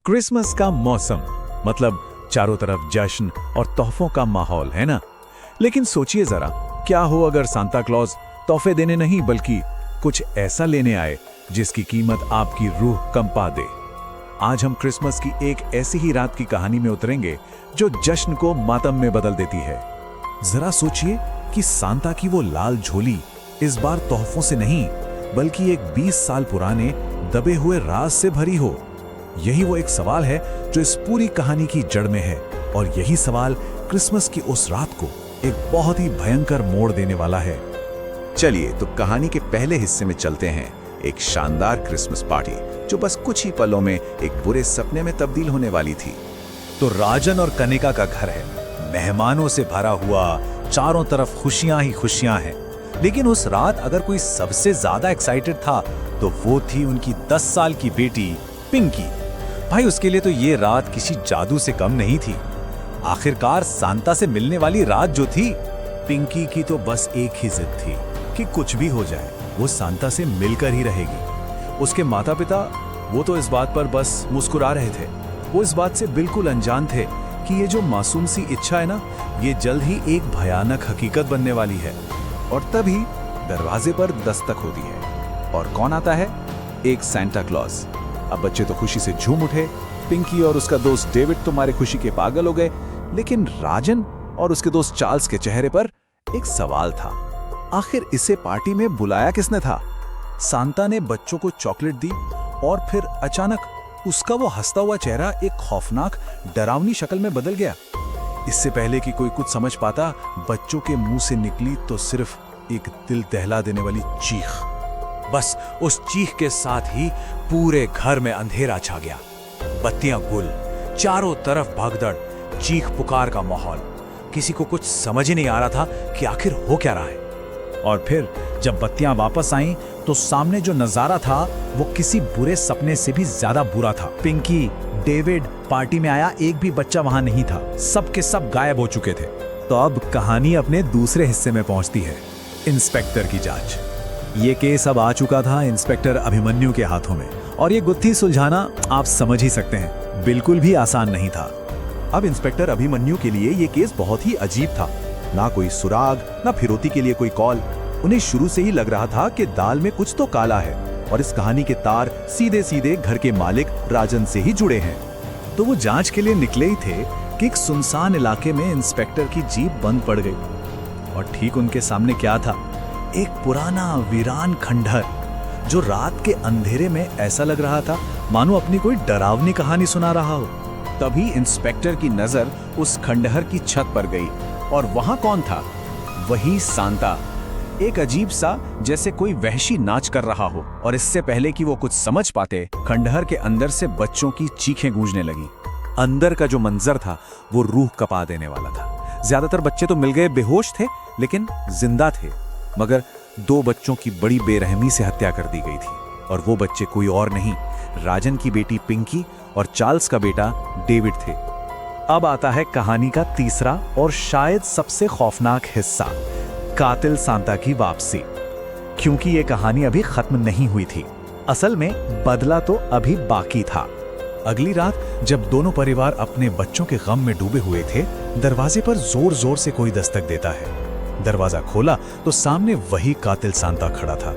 Christmas का मौसम मतलब चारों तरफ जश्न और तोहफों का माहौल है ना। लेकिन सोचिए जरा, क्या हो अगर सांता क्लॉज तोहफे देने नहीं बल्कि कुछ ऐसा लेने आए जिसकी कीमत आपकी रूह कंपा दे। आज हम क्रिसमस की एक ऐसी ही रात की कहानी में उतरेंगे जो जश्न को मातम में बदल देती है। जरा सोचिए कि सांता की वो लाल झोली इस बार तोहफों से नहीं बल्कि एक 20 साल पुराने दबे हुए राज से भरी हो। यही वो एक सवाल है जो इस पूरी कहानी की जड़ में है, और यही सवाल क्रिसमस की उस रात को एक बहुत ही भयंकर मोड़ देने वाला है। चलिए तो कहानी के पहले हिस्से में चलते हैं। एक शानदार क्रिसमस पार्टी जो बस कुछ ही पलों में एक बुरे सपने में तब्दील होने वाली थी। तो राजन और कनिका का घर है, मेहमानों से भरा हुआ, चारों तरफ खुशियां ही खुशियां हैं। लेकिन उस रात अगर कोई सबसे ज्यादा एक्साइटेड था तो वो थी उनकी 10 साल की बेटी पिंकी। भाई उसके लिए तो ये रात किसी जादू से कम नहीं थी। आखिरकार सांता से मिलने वाली रात जो थी, पिंकी की तो बस एक ही जिद थी कि कुछ भी हो जाए वो सांता से मिलकर ही रहेगी। उसके माता पिता वो तो इस बात पर बस मुस्कुरा रहे थे। वो इस बात से बिल्कुल अनजान थे कि ये जो मासूम सी इच्छा है ना, ये जल्द ही एक भयानक हकीकत बनने वाली है। और तभी दरवाजे पर दस्तक होती है, और कौन आता है? एक सांता क्लॉज। अब बच्चे तो खुशी से झूम उठे। पिंकी और उसका दोस्त डेविड तुम्हारे खुशी के पागल हो गए। लेकिन राजन और उसके दोस्त चार्ल्स के चेहरे पर एक सवाल था। आखिर इसे पार्टी में बुलाया किसने था? सांता ने बच्चों को चॉकलेट दी और फिर अचानक उसका वो हंसता हुआ चेहरा एक खौफनाक डरावनी शक्ल में बदल गया। इससे पहले कि कोई कुछ समझ पाता, बच्चों के मुंह से निकली तो सिर्फ एक दिल दहला देने वाली चीख। बस उस चीख के साथ ही पूरे घर में अंधेरा छा गया। बत्तियां गुल, चारों तरफ भगदड़, चीख पुकार का माहौल। किसी को कुछ समझ ही नहीं आ रहा था कि आखिर हो क्या रहा है। और फिर जब बत्तियां वापस आईं तो सामने जो नजारा था वो किसी बुरे सपने से भी ज्यादा बुरा था। पिंकी, डेविड पार्टी में आया, एक भी बच्चा वहां नहीं था। सब के सब गायब हो चुके थे। तो अब कहानी अपने दूसरे हिस्से में पहुंचती है, इंस्पेक्टर की जांच। ये केस अब आ चुका था इंस्पेक्टर अभिमन्यु के हाथों में, और ये गुत्थी सुलझाना आप समझ ही सकते हैं बिल्कुल भी आसान नहीं था। अब इंस्पेक्टर अभिमन्यु के लिए ये केस बहुत ही अजीब था। ना कोई सुराग, ना फिरौती के लिए कोई कॉल। उन्हें शुरू से ही लग रहा था कि दाल में कुछ तो काला है, और इस कहानी के तार सीधे सीधे घर के मालिक राजन से ही जुड़े हैं। तो वो जांच के लिए निकले ही थे कि एक सुनसान इलाके में इंस्पेक्टर की जीप बंद पड़ गई, और ठीक उनके सामने क्या था? एक पुराना वीरान खंडहर जो रात के अंधेरे में ऐसा लग रहा था मानो अपनी कोई डरावनी कहानी सुना रहा हो। तभी इंस्पेक्टर की नजर उस खंडहर की छत पर गई, और वहां कौन था? वही सांता। एक अजीब सा, जैसे कोई वहशी नाच कर रहा हो। और इससे पहले कि वो कुछ समझ पाते, खंडहर के अंदर से बच्चों की चीखें गूंजने लगी। अंदर का जो मंजर था वो रूह कपा देने वाला था। ज्यादातर बच्चे तो मिल गए बेहोश थे, लेकिन जिंदा थे। मगर 2 बच्चों की बड़ी बेरहमी से हत्या कर दी गई थी, और वो बच्चे कोई और नहीं, राजन की बेटी पिंकी और चार्ल्स का बेटा डेविड थे। अब आता है कहानी का तीसरा और शायद सबसे खौफनाक हिस्सा, कातिल सांता की वापसी। क्योंकि ये कहानी अभी खत्म नहीं हुई थी। असल में बदला तो अभी बाकी था। अगली रात जब दोनों परिवार अपने बच्चों के गम में डूबे हुए थे, दरवाजे पर जोर जोर से कोई दस्तक देता है। दरवाजा खोला तो सामने वही कातिल सांता खड़ा था।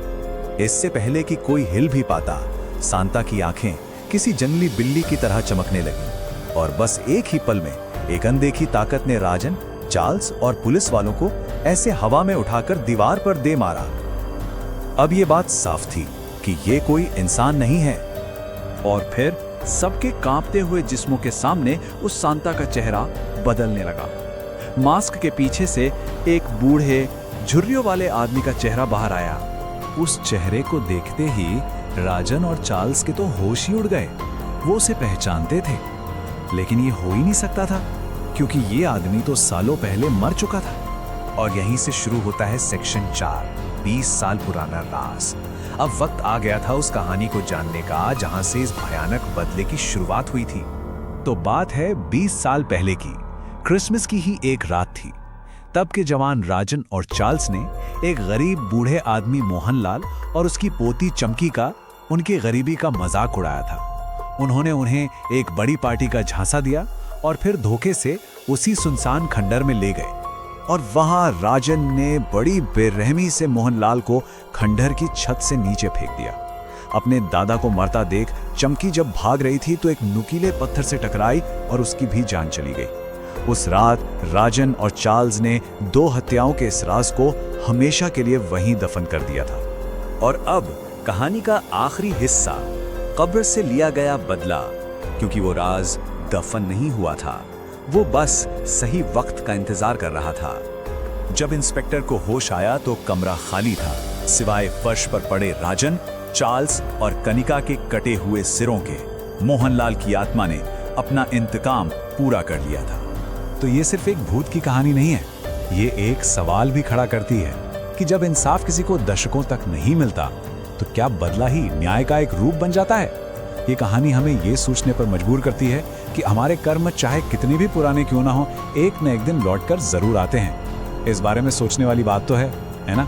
इससे पहले कि कोई हिल भी पाता, सांता की आंखें किसी जंगली बिल्ली की तरह चमकने लगी, और बस एक ही पल में एक अनदेखी ताकत ने राजन, चार्ल्स और पुलिस वालों को ऐसे हवा में उठाकर दीवार पर दे मारा। अब ये बात साफ थी कि ये कोई इंसान नहीं है। और फिर सबके कांपते हुए जिस्मों के सामने उस सांता का चेहरा बदलने लगा। मास्क के पीछे से एक बूढ़े झुर्रियों वाले आदमी का चेहरा बाहर आया। उस चेहरे को देखते ही राजन और चार्ल्स के तो होश ही उड़ गए। वो उसे पहचानते थे, लेकिन ये हो ही नहीं सकता था क्योंकि ये आदमी तो सालों पहले मर चुका था। और यहीं से शुरू होता है सेक्शन 4, 20 साल पुराना राज। अब वक्त आ गया था उस कहानी को जानने का जहां से इस भयानक बदले की शुरुआत हुई थी। तो बात है 20 साल पहले की। क्रिसमस की ही एक रात थी। तब के जवान राजन और चार्ल्स ने एक गरीब बूढ़े आदमी मोहनलाल और उसकी पोती चमकी का उनकी गरीबी का मजाक उड़ाया था। उन्होंने उन्हें एक बड़ी पार्टी का झांसा दिया और फिर धोखे से उसी सुनसान खंडहर में ले गए। और वहां राजन ने बड़ी बेरहमी से मोहनलाल को खंडहर की छत से नीचे फेंक दिया। अपने दादा को मरता देख चमकी जब भाग रही थी तो एक नुकीले पत्थर से टकराई और उसकी भी जान चली गई। उस रात राजन और चार्ल्स ने 2 हत्याओं के इस राज को हमेशा के लिए वहीं दफन कर दिया था। और अब कहानी का आखिरी हिस्सा, कब्र से लिया गया बदला, क्योंकि वो राज दफन नहीं हुआ था, वो बस सही वक्त का इंतजार कर रहा था। जब इंस्पेक्टर को होश आया तो कमरा खाली था, सिवाय फर्श पर पड़े राजन, चार्ल्स और कनिका के कटे हुए सिरों के। मोहनलाल की आत्मा ने अपना इंतकाम पूरा कर लिया था। तो ये सिर्फ एक भूत की कहानी नहीं है, ये एक सवाल भी खड़ा करती है कि जब इंसाफ किसी को दशकों तक नहीं मिलता तो क्या बदला ही न्याय का एक रूप बन जाता है। ये कहानी हमें ये सोचने पर मजबूर करती है कि हमारे कर्म चाहे कितने भी पुराने क्यों ना हो, एक न एक दिन लौटकर जरूर आते हैं। इस बारे में सोचने वाली बात तो है ना?